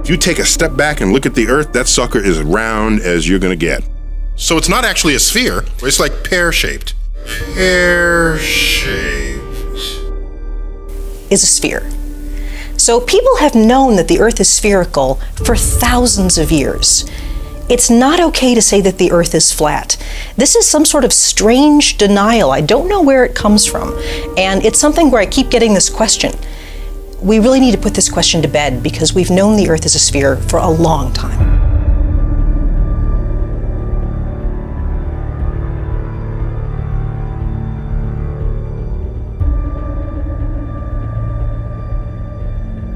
If you take a step back and look at the Earth, that sucker is round as you're gonna get. So it's not actually a sphere, it's like pear-shaped. Pear-shaped. Is a sphere. So people have known that the Earth is spherical for thousands of years. It's not okay to say that the Earth is flat. This is some sort of strange denial. I don't know where it comes from. And it's something where I keep getting this question. We really need to put this question to bed because we've known the Earth is a sphere for a long time.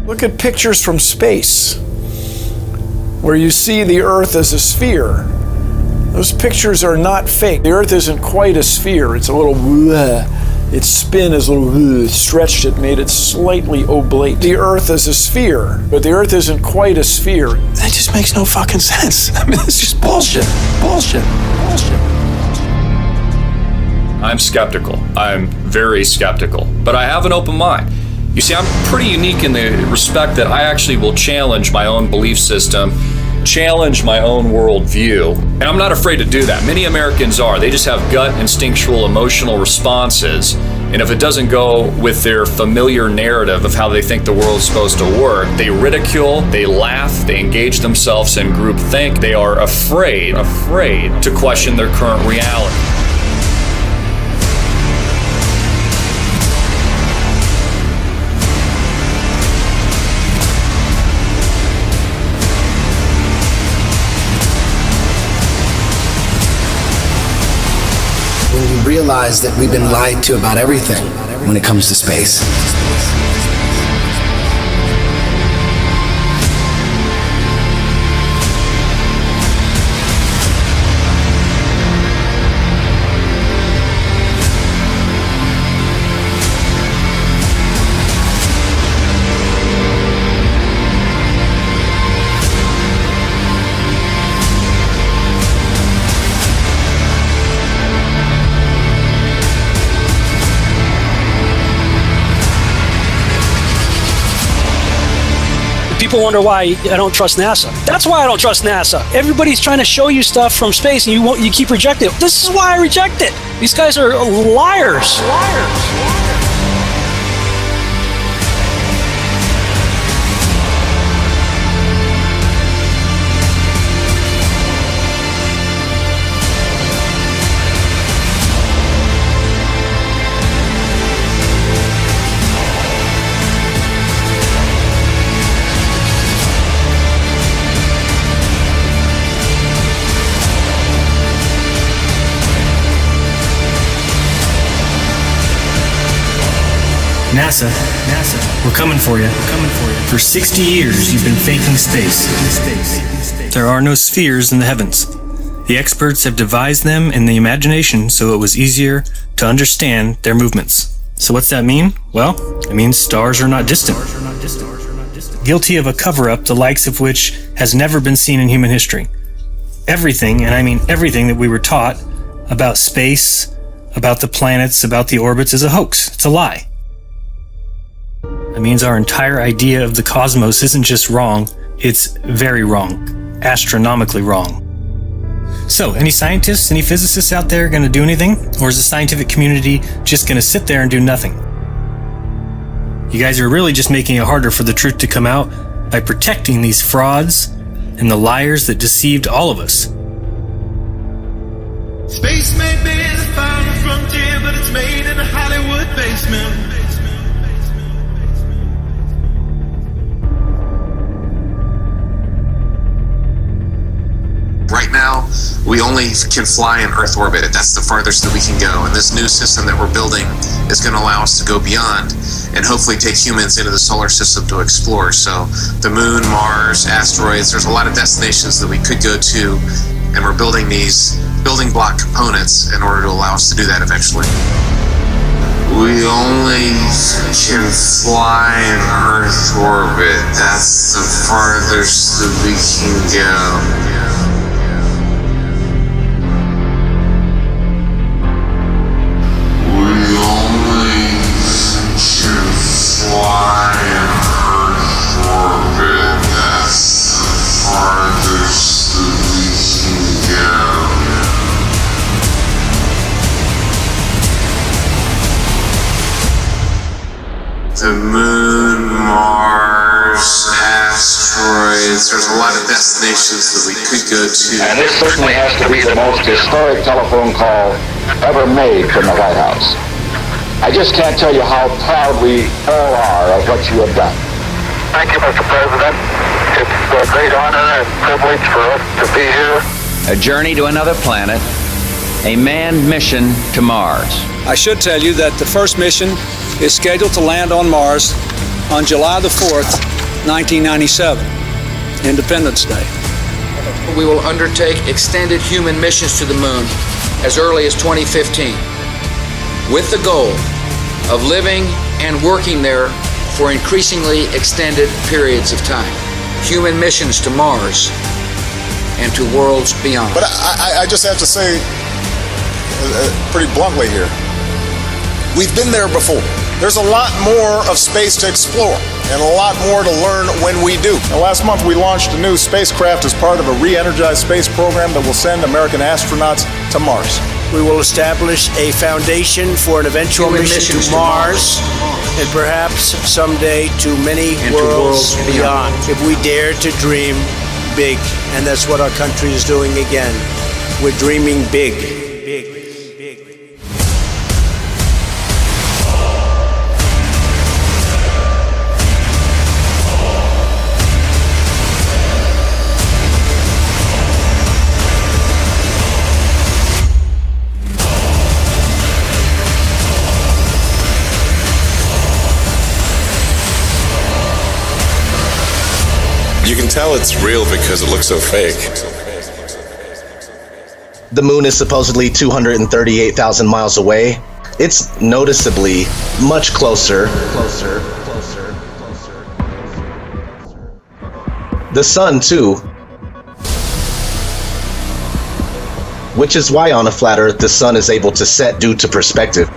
Look at pictures from space where you see the Earth as a sphere. Those pictures are not fake. The Earth isn't quite a sphere. It's a little its spin is a little stretched it, made it slightly oblate. The Earth is a sphere, but the Earth isn't quite a sphere. That just makes no fucking sense. I mean, it's just bullshit. Bullshit. Bullshit. I'm skeptical. I'm very skeptical, but I have an open mind. You see, I'm pretty unique in the respect that I actually will challenge my own belief system, challenge my own worldview, and I'm not afraid to do that. Many Americans are. They just have gut, instinctual, emotional responses, and if it doesn't go with their familiar narrative of how they think the world's supposed to work, they ridicule, they laugh, they engage themselves in groupthink. They are afraid to question their current reality. When we realize that we've been lied to about everything when it comes to space. People wonder why I don't trust NASA. That's why I don't trust NASA. Everybody's trying to show you stuff from space and you keep rejecting it. This is why I reject it. These guys are liars. NASA, we're coming for you. For 60 years, you've been faking space. There are no spheres in the heavens. The experts have devised them in the imagination so it was easier to understand their movements. So what's that mean? Well, it means stars are not distant. Guilty of a cover-up the likes of which has never been seen in human history. Everything, and I mean everything that we were taught about space, about the planets, about the orbits is a hoax. It's a lie. That means our entire idea of the cosmos isn't just wrong, it's very wrong, astronomically wrong. So, any scientists, any physicists out there going to do anything? Or is the scientific community just going to sit there and do nothing? You guys are really just making it harder for the truth to come out by protecting these frauds and the liars that deceived all of us. Space may be the final frontier, but it's made in a Hollywood basement. Right now, we only can fly in Earth orbit. That's the farthest that we can go. And this new system that we're building is going to allow us to go beyond and hopefully take humans into the solar system to explore. So the moon, Mars, asteroids, there's a lot of destinations that we could go to. And we're building these building block components in order to allow us to do that eventually. We only can fly in Earth orbit. That's the farthest that we can go. Fly in Earth orbit, that's planets. There's a lot of destinations that we could go to. And this certainly has to be the most historic telephone call ever made from the White House. I just can't tell you how proud we all are of what you have done. Thank you, Mr. President. It's a great honor and privilege for us to be here. A journey to another planet, a manned mission to Mars. I should tell you that the first mission is scheduled to land on Mars on July the 4th, 1997, Independence Day. We will undertake extended human missions to the moon as early as 2015, with the goal of living and working there for increasingly extended periods of time. Human missions to Mars and to worlds beyond. But I just have to say, pretty bluntly here, we've been there before. There's a lot more of space to explore and a lot more to learn when we do. Now, last month we launched a new spacecraft as part of a re-energized space program that will send American astronauts to Mars. We will establish a foundation for an eventual mission to Mars and perhaps someday to many worlds beyond. If we dare to dream big, and that's what our country is doing again. We're dreaming big. You can tell it's real because it looks so fake. The moon is supposedly 238,000 miles away. It's noticeably much closer. The sun, too. Which is why on a flat Earth the sun is able to set due to perspective.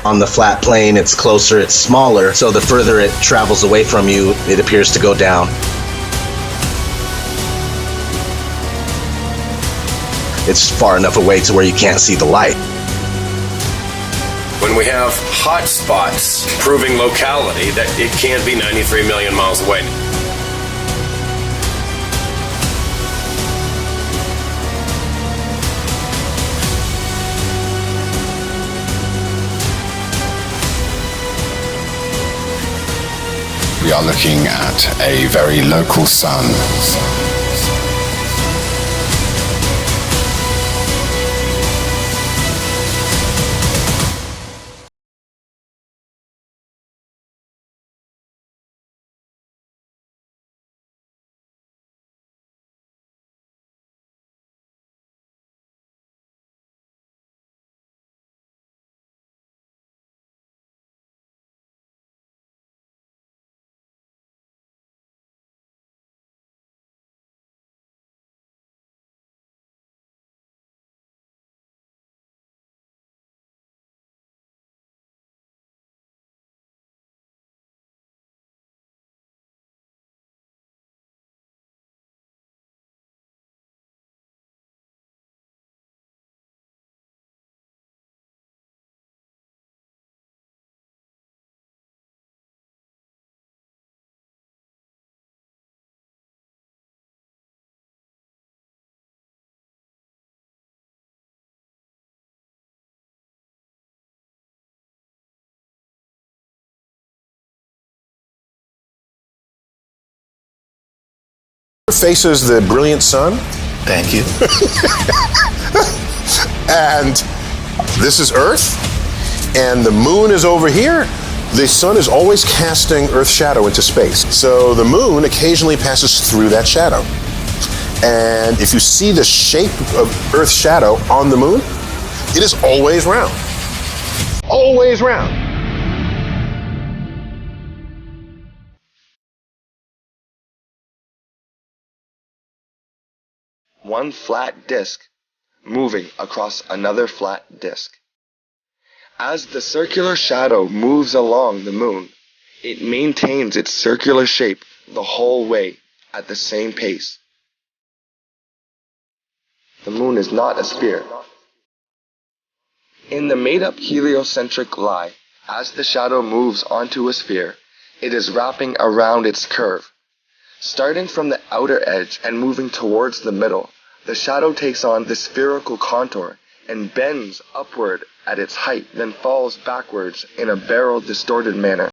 On the flat plane, it's closer, it's smaller, so the further it travels away from you, it appears to go down. It's far enough away to where you can't see the light. When we have hot spots proving locality, that it can't be 93 million miles away. We are looking at a very local sun. Faces the brilliant sun. Thank you. And this is Earth, and the moon is over here. The sun is always casting Earth's shadow into space. So the moon occasionally passes through that shadow. And if you see the shape of Earth's shadow on the moon, it is always round. Always round. One flat disk moving across another flat disk. As the circular shadow moves along the moon, it maintains its circular shape the whole way at the same pace. The moon is not a sphere. In the made-up heliocentric lie, As the shadow moves onto a sphere, it is wrapping around its curve. Starting from the outer edge and moving towards the middle, the shadow takes on the spherical contour and bends upward at its height, then falls backwards in a barrel distorted manner.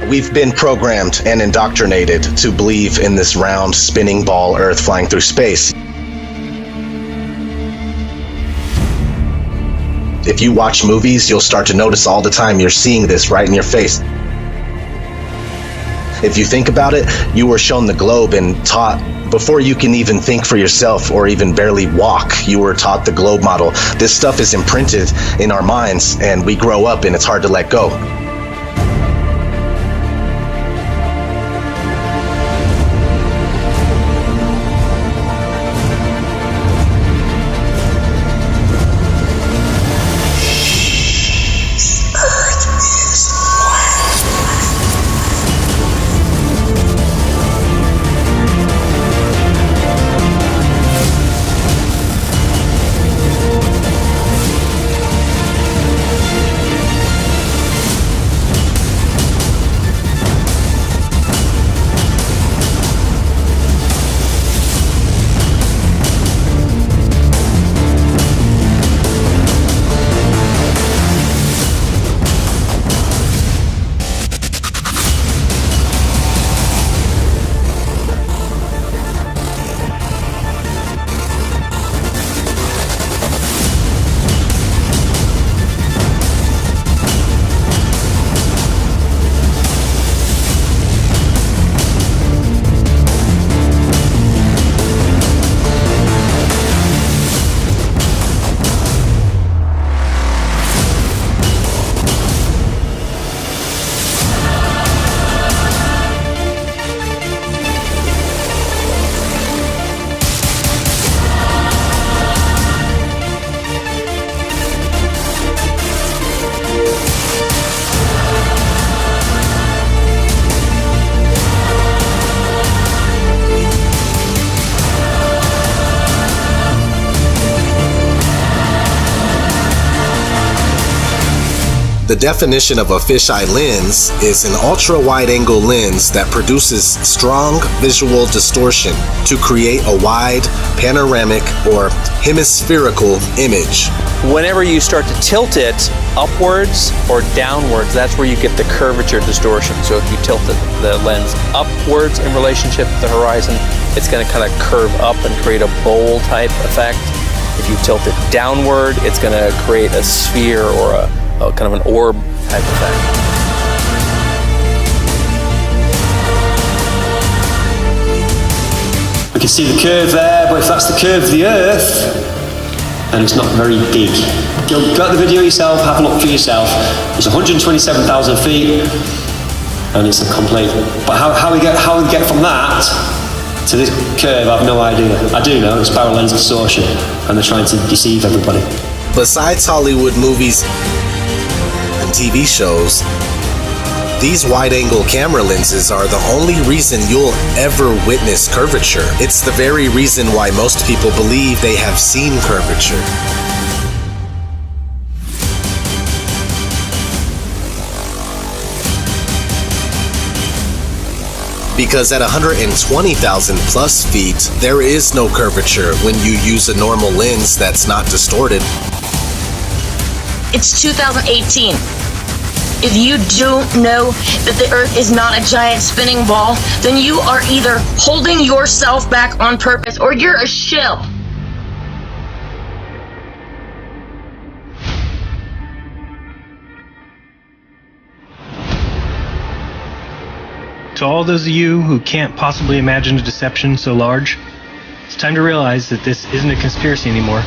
We've been programmed and indoctrinated to believe in this round, spinning ball Earth flying through space. If you watch movies, you'll start to notice all the time you're seeing this right in your face. If you think about it, you were shown the globe and taught, before you can even think for yourself or even barely walk, you were taught the globe model. This stuff is imprinted in our minds, and we grow up and it's hard to let go. The definition of a fisheye lens is an ultra-wide-angle lens that produces strong visual distortion to create a wide, panoramic, or hemispherical image. Whenever you start to tilt it upwards or downwards, that's where you get the curvature distortion. So if you tilt the lens upwards in relationship to the horizon, it's going to kind of curve up and create a bowl type effect. If you tilt it downward, it's going to create a sphere or a kind of an orb type effect. We can see the curve there, but if that's the curve of the Earth, then it's not very big. Go at the video yourself, have a look for yourself. It's 127,000 feet, and it's a complete. But how we get from that to this curve, I have no idea. I do know it's barrel lens distortion, and they're trying to deceive everybody. Besides Hollywood movies and TV shows, these wide-angle camera lenses are the only reason you'll ever witness curvature. It's the very reason why most people believe they have seen curvature. Because at 120,000 plus feet, there is no curvature when you use a normal lens that's not distorted. It's 2018. If you don't know that the Earth is not a giant spinning ball, then you are either holding yourself back on purpose or you're a shill. To all those of you who can't possibly imagine a deception so large, it's time to realize that this isn't a conspiracy anymore.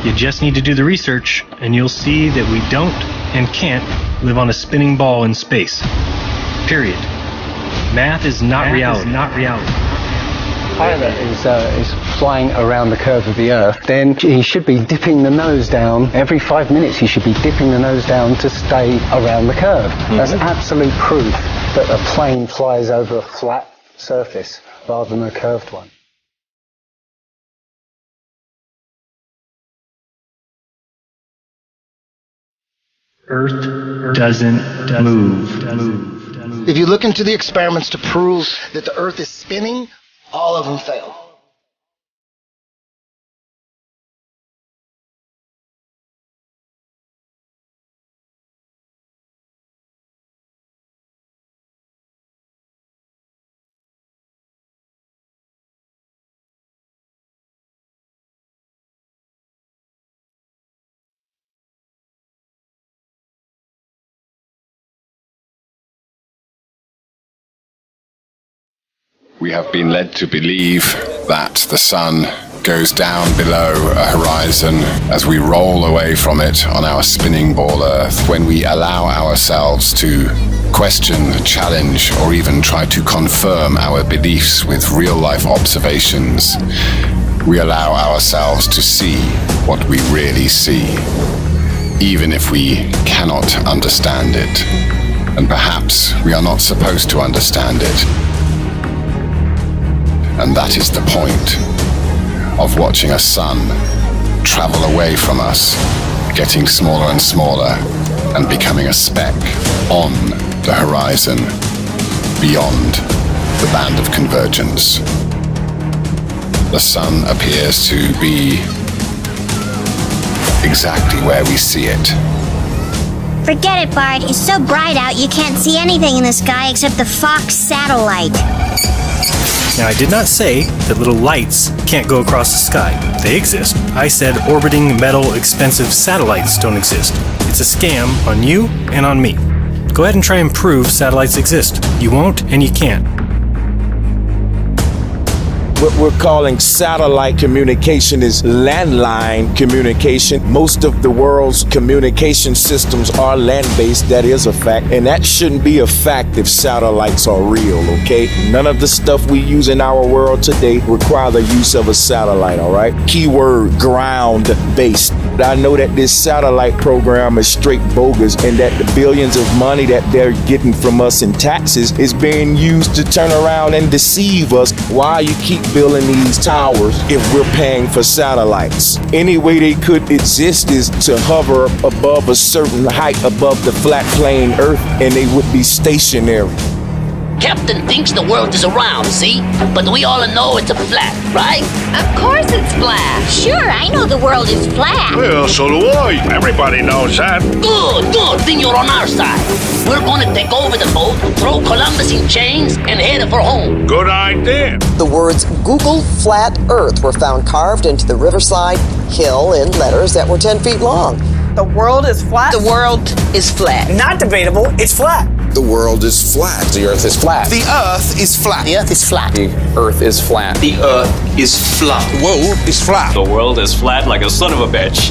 You just need to do the research, and you'll see that we don't and can't live on a spinning ball in space. Period. Math is not reality. Pilot is flying around the curve of the Earth, then he should be dipping the nose down. Every 5 minutes he should be dipping the nose down to stay around the curve. That's absolute proof that a plane flies over a flat surface rather than a curved one. Earth doesn't move. If you look into the experiments to prove that the Earth is spinning, all of them fail. We have been led to believe that the sun goes down below a horizon as we roll away from it on our spinning ball Earth. When we allow ourselves to question, challenge, or even try to confirm our beliefs with real-life observations, we allow ourselves to see what we really see, even if we cannot understand it. And perhaps we are not supposed to understand it. And that is the point of watching a sun travel away from us, getting smaller and smaller, and becoming a speck on the horizon, beyond the band of convergence. The sun appears to be exactly where we see it. Forget it, Bart. It's so bright out you can't see anything in the sky except the Fox satellite. Now, I did not say that little lights can't go across the sky. They exist. I said orbiting metal expensive satellites don't exist. It's a scam on you and on me. Go ahead and try and prove satellites exist. You won't and you can't. What we're calling satellite communication is landline communication. Most of the world's communication systems are land-based. That is a fact. And that shouldn't be a fact if satellites are real, okay? None of the stuff we use in our world today require the use of a satellite, all right? Keyword, ground-based. I know that this satellite program is straight bogus and that the billions of money that they're getting from us in taxes is being used to turn around and deceive us. Why you keep building these towers if we're paying for satellites? Any way they could exist is to hover above a certain height above the flat plane Earth and they would be stationary. Captain thinks the world is around, see? But we all know it's a flat, right? Of course it's flat. Sure, I know the world is flat. Well, so do I. Everybody knows that. Good. Then you're on our side. We're gonna take over the boat, throw Columbus in chains, and head for home. Good idea. The words Google Flat Earth were found carved into the riverside hill in letters that were 10 feet long. The world is flat? The world is flat. Not debatable, it's flat. The world is flat. The Earth is flat. The Earth is flat. The Earth is flat. The Earth is flat. The Earth is flat. Whoa, it's flat. The world is flat like a son of a bitch.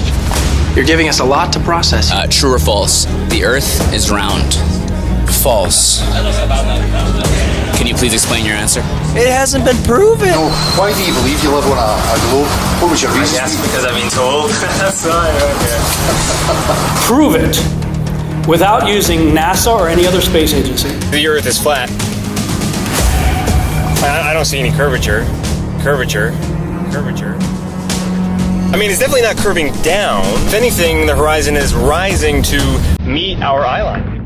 You're giving us a lot to process. True or false? The Earth is round. False. Can you please explain your answer? It hasn't been proven. No. Why do you believe you live on a globe? What was your reason? I guess because I've been told. That's right, okay. Prove it without using NASA or any other space agency. The Earth is flat. I don't see any curvature. Curvature. I mean, it's definitely not curving down. If anything, the horizon is rising to meet our eye line.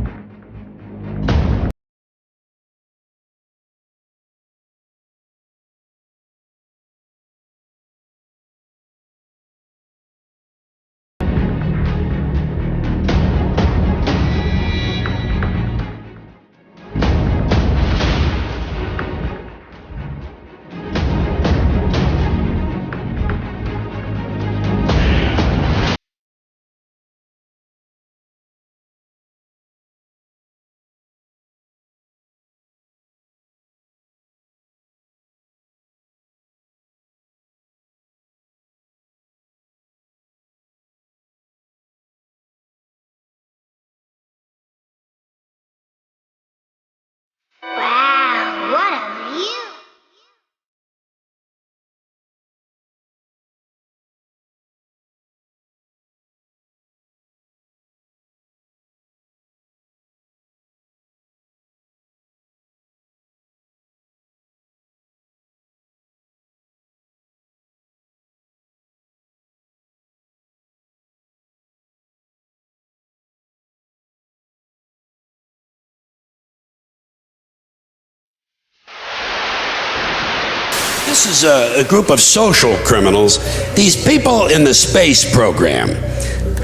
This is a group of social criminals. These people in the space program.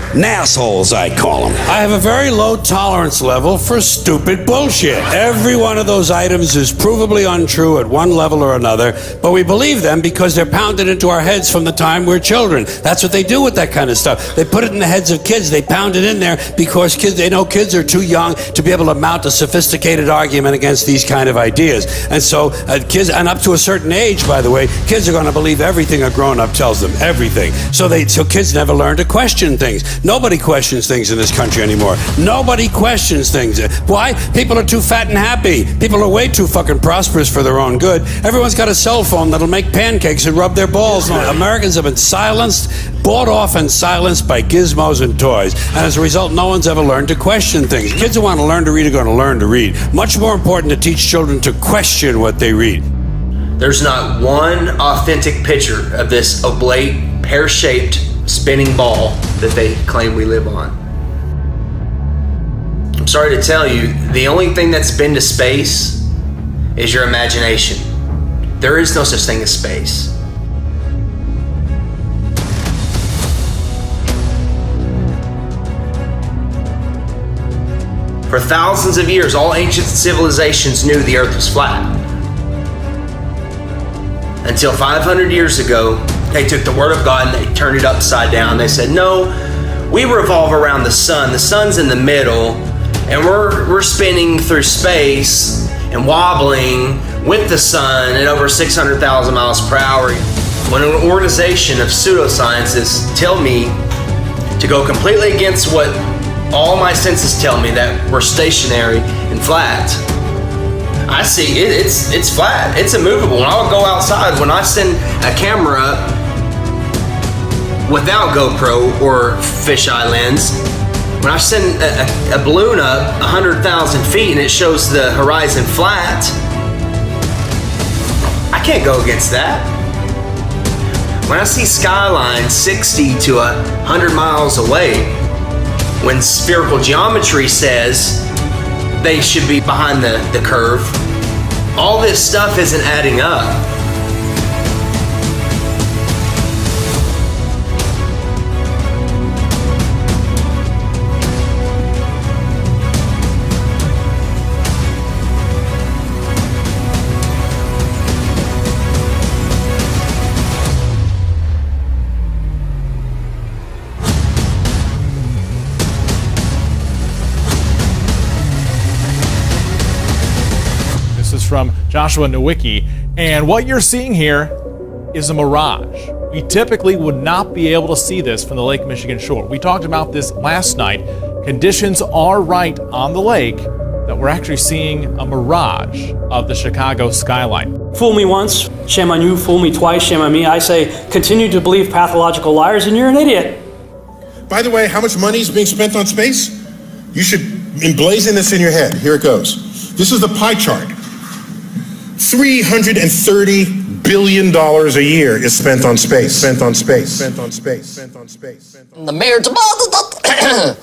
Nassholes, I call them. I have a very low tolerance level for stupid bullshit. Every one of those items is provably untrue at one level or another, but we believe them because they're pounded into our heads from the time we're children. That's what they do with that kind of stuff. They put it in the heads of kids. They pound it in there because they know kids are too young to be able to mount a sophisticated argument against these kind of ideas. And so kids, and up to a certain age, by the way, kids are going to believe everything a grown-up tells them, everything. So kids never learn to question things. Nobody questions things in this country anymore. Nobody questions things. Why? People are too fat and happy. People are way too fucking prosperous for their own good. Everyone's got a cell phone that'll make pancakes and rub their balls. Americans have been silenced, bought off and silenced by gizmos and toys. And as a result, no one's ever learned to question things. Kids who want to learn to read are going to learn to read. Much more important to teach children to question what they read. There's not one authentic picture of this oblate, pear-shaped spinning ball that they claim we live on. I'm sorry to tell you, the only thing that's been to space is your imagination. There is no such thing as space. For thousands of years, all ancient civilizations knew the earth was flat. Until 500 years ago, they took the word of God and they turned it upside down. They said, no, we revolve around the sun. The sun's in the middle, and we're spinning through space and wobbling with the sun at over 600,000 miles per hour. When an organization of pseudoscientists tell me to go completely against what all my senses tell me, that we're stationary and flat, I see it's flat, it's immovable. When I'll go outside, when I send a camera up without GoPro or fisheye lens, when I send a balloon up 100,000 feet and it shows the horizon flat, I can't go against that. When I see skylines 60 to 100 miles away, when spherical geometry says they should be behind the curve, all this stuff isn't adding up. From Joshua Nowicki, and what you're seeing here is a mirage. We typically would not be able to see this from the Lake Michigan shore. We talked about this last night. Conditions are right on the lake that we're actually seeing a mirage of the Chicago skyline. Fool me once, shame on you. Fool me twice, shame on me. I say, continue to believe pathological liars and you're an idiot. By the way, how much money is being spent on space? You should emblazon this in your head. Here it goes. This is the pie chart. $330 billion a year is spent on space. Spent on space. Spent on space. Spent on space. The mayor demanded that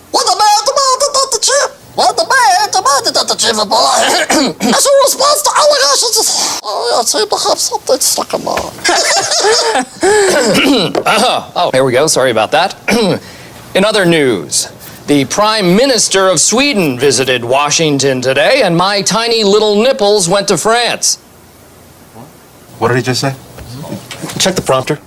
what the mayor demanded that the chip. What the mayor demanded that the chip as a response to allegations. I seem to have something stuck in my Oh, here we go. Sorry about that. In other news, the Prime Minister of Sweden visited Washington today, and my tiny little nipples went to France. What did he just say? Check the prompter.